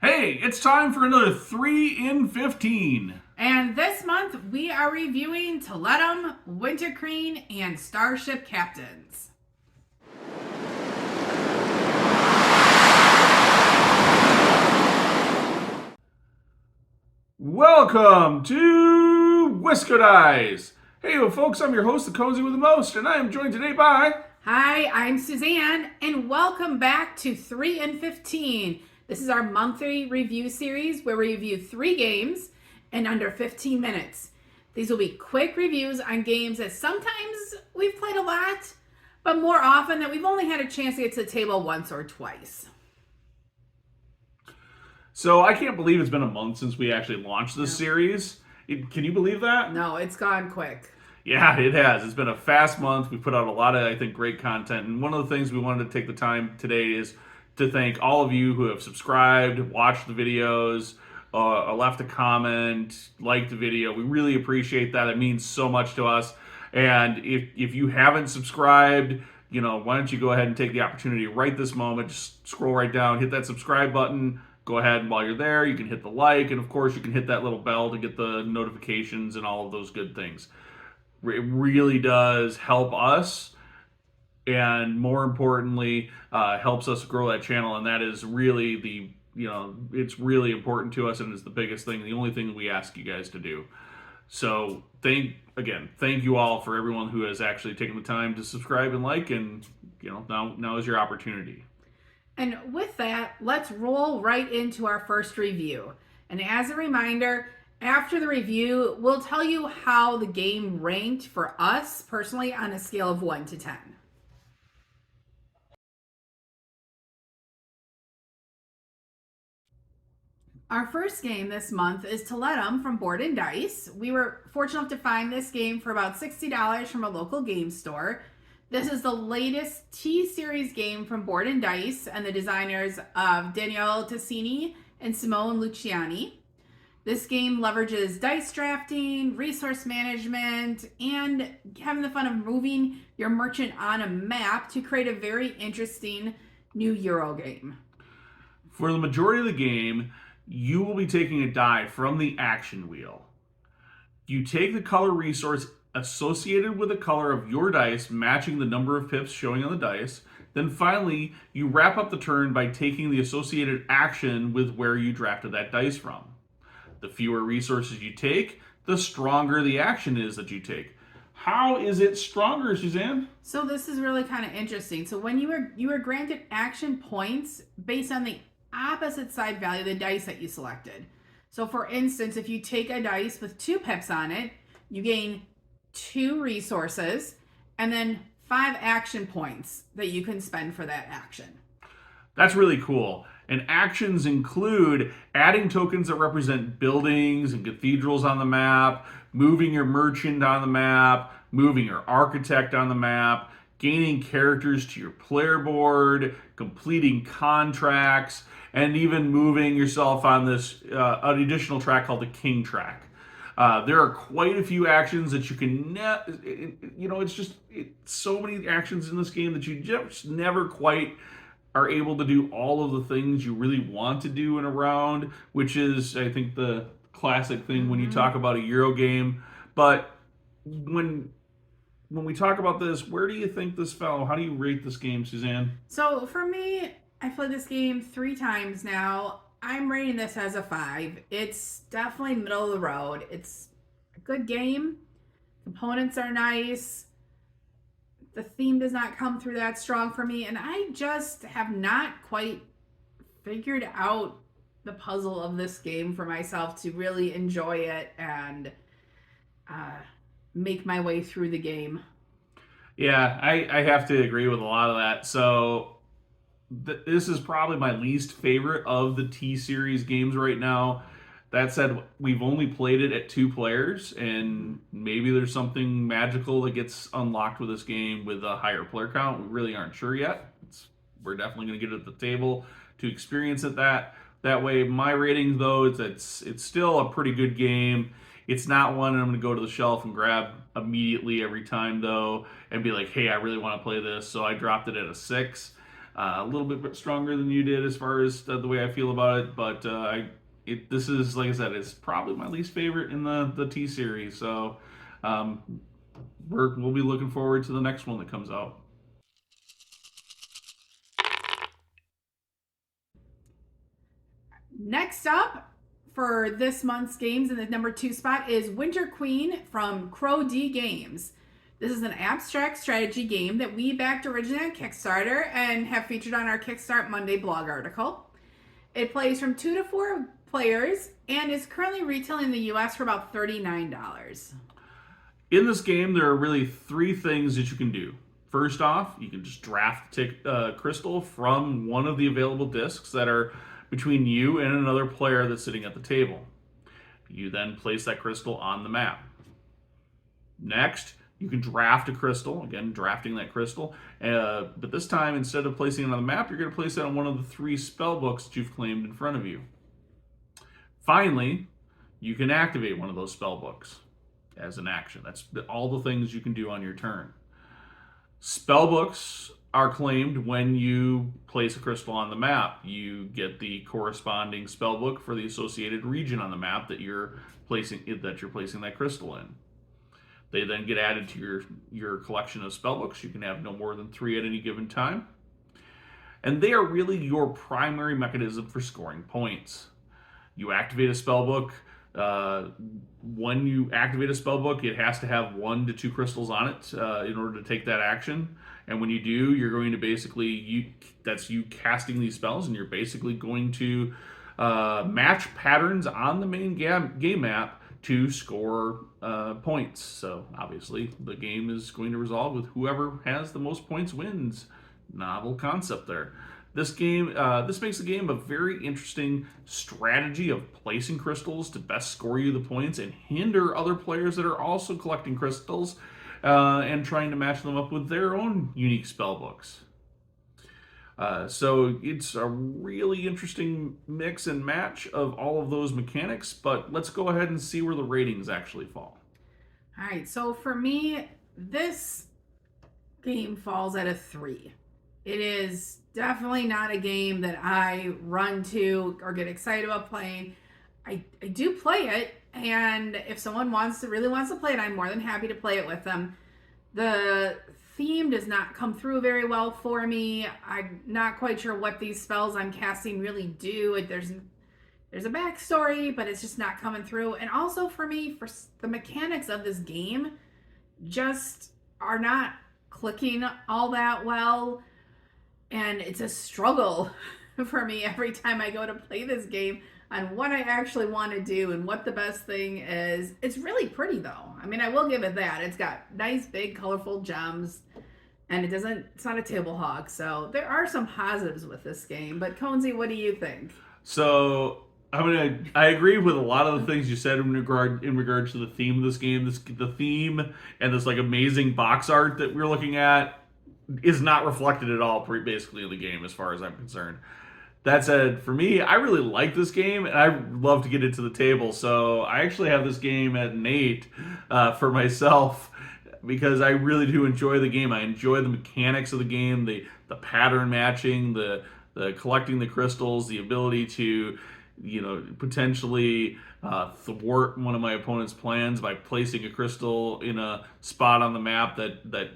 Hey, it's time for another 3 in 15. And this month we are reviewing Tiletum, Wintergreen, and Starship Captains. Welcome to Board&Dice. Hey, folks, I'm your host, the Cozy with the Most, and I am joined today by... Hi, I'm Suzanne, and welcome back to 3 in 15. This is our monthly review series where we review 3 games in under 15 minutes. These will be quick reviews on games that sometimes we've played a lot, but more often that we've only had a chance to get to the table once or twice. So, I can't believe it's been a month since we actually launched this series. Can you believe that? No, it's gone quick. Yeah, it has. It's been a fast month. We put out a lot of, I think, great content. And one of the things we wanted to take the time today is to thank all of you who have subscribed, watched the videos, left a comment, liked the video. We really appreciate that. It means so much to us. And if you haven't subscribed, why don't you go ahead and take the opportunity right this moment. Just scroll right down, hit that subscribe button. Go ahead, and while you're there, you can hit the like. And, of course, you can hit that little bell to get the notifications and all of those good things. It really does help us, and more importantly, helps us grow that channel. And that is really it's really important to us, and it's the biggest thing, the only thing that we ask you guys to do. So thank you all for everyone who has actually taken the time to subscribe and like, and now is your opportunity. And with that, let's roll right into our first review. And as a reminder, after the review, we'll tell you how the game ranked for us personally on a scale of 1 to 10. Our first game this month is Tiletum from Board&Dice. We were fortunate enough to find this game for about $60 from a local game store. This is the latest T-Series game from Board&Dice and the designers of Daniele Tassini and Simone Luciani. This game leverages dice drafting, resource management, and having the fun of moving your merchant on a map to create a very interesting new Euro game. For the majority of the game, you will be taking a die from the action wheel. You take the color resource associated with the color of your dice, matching the number of pips showing on the dice. Then finally, you wrap up the turn by taking the associated action with where you drafted that dice from. The fewer resources you take, the stronger the action is that you take. How is it stronger, Suzanne? So this is really kind of interesting. So when you were granted action points based on the opposite side value of the dice that you selected. So for instance, if you take a dice with 2 pips on it, you gain 2 resources and then 5 action points that you can spend for that action. That's really cool. And actions include adding tokens that represent buildings and cathedrals on the map, moving your merchant on the map, moving your architect on the map, gaining characters to your player board, completing contracts, and even moving yourself on this an additional track called the King track. There are quite a few actions that you can, it's so many actions in this game that you just never quite are able to do all of the things you really want to do in a round, which is, I think, the classic thing when you talk about a Euro game. But when we talk about this, where do you think this fell? How do you rate this game, Suzanne? So for me, I played this game 3 times now. I'm rating this as a 5. It's definitely middle of the road. It's a good game. Components are nice. The theme does not come through that strong for me, and I just have not quite figured out the puzzle of this game for myself to really enjoy it and make my way through the game. Yeah, I have to agree with a lot of that. So this is probably my least favorite of the T-Series games right now. That said, we've only played it at 2 players, and maybe there's something magical that gets unlocked with this game with a higher player count. We really aren't sure yet. We're definitely going to get it at the table to experience it that way. My rating, though, is it's still a pretty good game. It's not one I'm going to go to the shelf and grab immediately every time, though, and be like, hey, I really want to play this, so I dropped it at a 6. A little bit stronger than you did as far as the way I feel about it, but this is, like I said, it's probably my least favorite in the T series. So um, we'll be looking forward to the next one that comes out. Next up for this month's games in the number 2 spot is Winter Queen from Crow D Games. This is an abstract strategy game that we backed originally on Kickstarter and have featured on our Kickstart Monday blog article. It plays from 2 to 4 players and is currently retailing in the US for about $39. In this game, there are really three things that you can do. First off, you can just draft crystal from one of the available discs that are between you and another player that's sitting at the table. You then place that crystal on the map. Next, you can draft a crystal, again, drafting that crystal, but this time, instead of placing it on the map, you're going to place it on one of the 3 spell books that you've claimed in front of you. Finally, you can activate one of those spell books as an action. That's all the things you can do on your turn. Spell books are claimed when you place a crystal on the map. You get the corresponding spell book for the associated region on the map that you're placing that crystal in. They then get added to your collection of spell books. You can have no more than 3 at any given time. And they are really your primary mechanism for scoring points. You activate a spell book. When you activate a spell book, it has to have 1 to 2 crystals on it in order to take that action. And when you do, you're going to basically, that's you casting these spells, and you're basically going to match patterns on the main game map to score points. So obviously, the game is going to resolve with whoever has the most points wins. Novel concept there. This makes the game a very interesting strategy of placing crystals to best score you the points and hinder other players that are also collecting crystals and trying to match them up with their own unique spell books. So it's a really interesting mix and match of all of those mechanics, but let's go ahead and see where the ratings actually fall. All right, so for me, this game falls at a 3. It is definitely not a game that I run to or get excited about playing. I do play it, and if someone really wants to play it, I'm more than happy to play it with them. The theme does not come through very well for me. I'm not quite sure what these spells I'm casting really do. There's a backstory, but it's just not coming through. And also for me, for the mechanics of this game just are not clicking all that well. And it's a struggle for me every time I go to play this game on what I actually want to do and what the best thing is. It's really pretty though. I mean, I will give it that. It's got nice, big, colorful gems, and it's not a table hog. So there are some positives with this game. But Conesy, what do you think? So I agree with a lot of the things you said in regards to the theme of this game. The theme and this like amazing box art that we're looking at is not reflected at all basically in the game as far as I'm concerned. That said, for me, I really like this game and I love to get it to the table. So I actually have this game at an 8 for myself because I really do enjoy the game. I enjoy the mechanics of the game, the pattern matching, the collecting the crystals, the ability to potentially thwart one of my opponent's plans by placing a crystal in a spot on the map that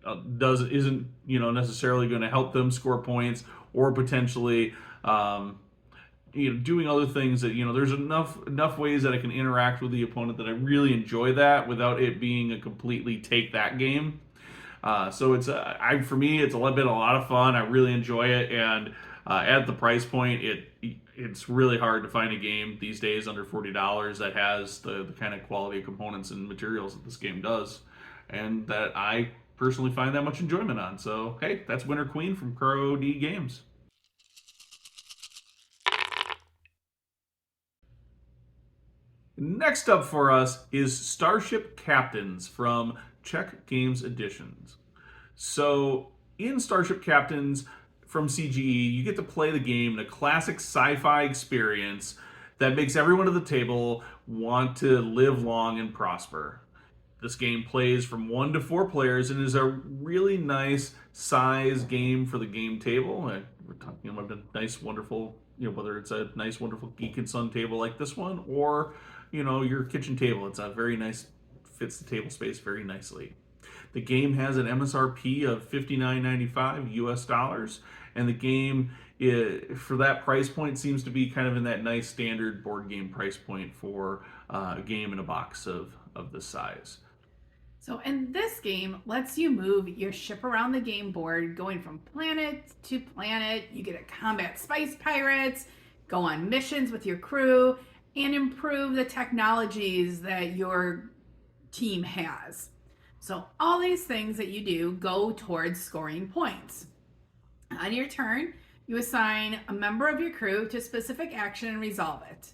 isn't necessarily going to help them score points, or potentially doing other things that there's enough ways that I can interact with the opponent that I really enjoy that without it being a completely take that game. So for me it's a lot of fun. I really enjoy it, and at the price point it's really hard to find a game these days under $40 that has the kind of quality of components and materials that this game does, and that I personally find that much enjoyment on. So hey, that's Winter Queen from Crow D Games. Next up for us is Starship Captains from Czech Games Editions. So in Starship Captains from CGE, you get to play the game in a classic sci-fi experience that makes everyone at the table want to live long and prosper. This game plays from 1 to 4 players and is a really nice size game for the game table. We're talking about a nice, wonderful, whether it's a nice, wonderful Geek and Sun table like this one, or your kitchen table. It's a very nice, fits the table space very nicely. The game has an MSRP of $59.95 US dollars, and the game for that price point seems to be kind of in that nice standard board game price point for a game in a box of this size. So, and this game lets you move your ship around the game board, going from planet to planet. You get to combat spice pirates, go on missions with your crew, and improve the technologies that your team has. So, all these things that you do go towards scoring points. On your turn, you assign a member of your crew to a specific action and resolve it.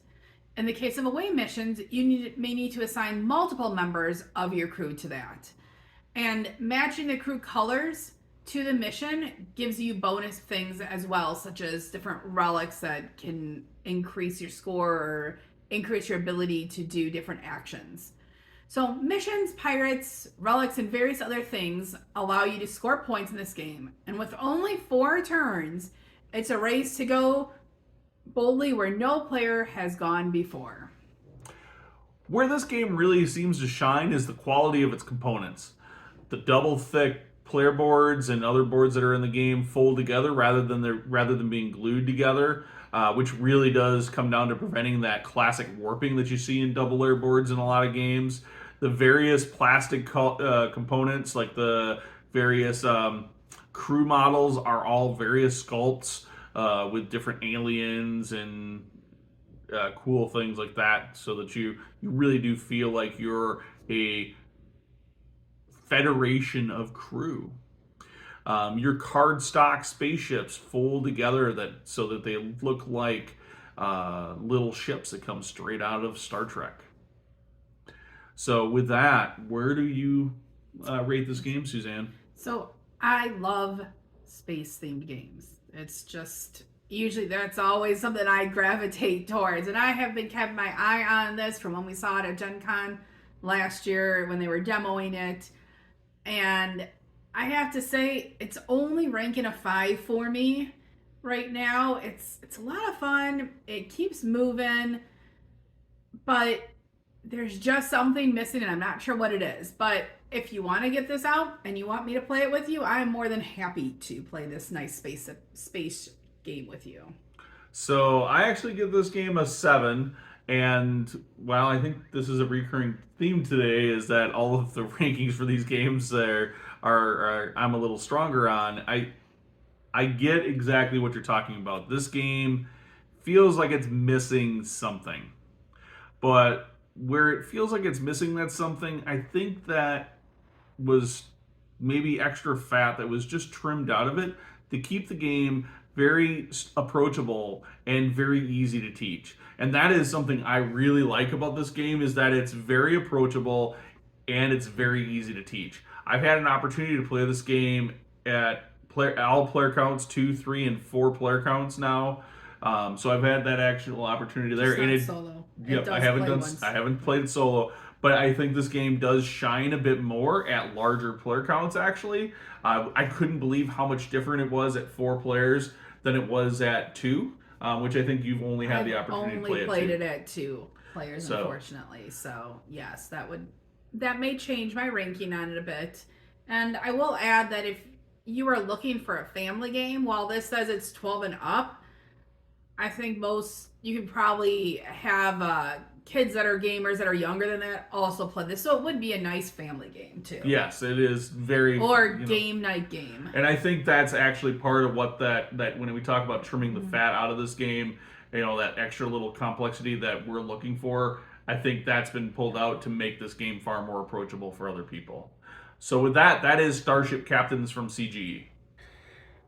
In the case of away missions, you may need to assign multiple members of your crew to that. And matching the crew colors to the mission gives you bonus things as well, such as different relics that can increase your score or increase your ability to do different actions. So missions, pirates, relics, and various other things allow you to score points in this game. And with only 4 turns, it's a race to go boldly where no player has gone before. Where this game really seems to shine is the quality of its components. The double thick player boards and other boards that are in the game fold together rather than being glued together, which really does come down to preventing that classic warping that you see in double layer boards in a lot of games. The various plastic components, like the various crew models, are all various sculpts with different aliens and cool things like that, so that you really do feel like you're a federation of crew. Your cardstock spaceships fold together so that they look like little ships that come straight out of Star Trek. So with that, where do you rate this game, Suzanne? So I love space-themed games. It's just, usually that's always something I gravitate towards. And I have been kept my eye on this from when we saw it at Gen Con last year when they were demoing it. And I have to say, it's only ranking a 5 for me right now. It's a lot of fun. It keeps moving, but there's just something missing, and I'm not sure what it is. But if you want to get this out and you want me to play it with you, I am more than happy to play this nice space game with you. So I actually give this game a 7. And while I think this is a recurring theme today, is that all of the rankings for these games are I'm a little stronger on. I get exactly what you're talking about. This game feels like it's missing something. But where it feels like it's missing that something, I think that was maybe extra fat that was just trimmed out of it to keep the game very approachable and very easy to teach. And that is something I really like about this game, is that it's very approachable and it's very easy to teach. I've had an opportunity to play this game at all player counts, 2, 3, and 4 player counts now. So I've had that actual opportunity there. Just not solo. Yep, I haven't played it solo, but I think this game does shine a bit more at larger player counts. Actually, I couldn't believe how much different it was at 4 players than it was at 2, which I think you've only had the opportunity to play at 2. I've only played it at 2 players, unfortunately. So yes, that may change my ranking on it a bit. And I will add that if you are looking for a family game, while this says it's 12 and up, I think you can probably have kids that are gamers that are younger than that also play this. So it would be a nice family game too. Yes, it is very... Or game night game. And I think that's actually part of what that when we talk about trimming the fat out of this game, that extra little complexity that we're looking for, I think that's been pulled out to make this game far more approachable for other people. So with that is Starship Captains from CGE.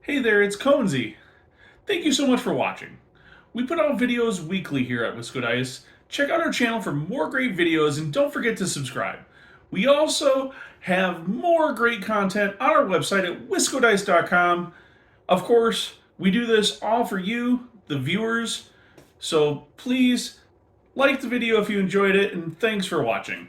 Hey there, it's Conesy. Thank you so much for watching. We put out videos weekly here at Board&Dice. Check out our channel for more great videos, and don't forget to subscribe. We also have more great content on our website at wiscodice.com. Of course, we do this all for you, the viewers. So please like the video if you enjoyed it, and thanks for watching.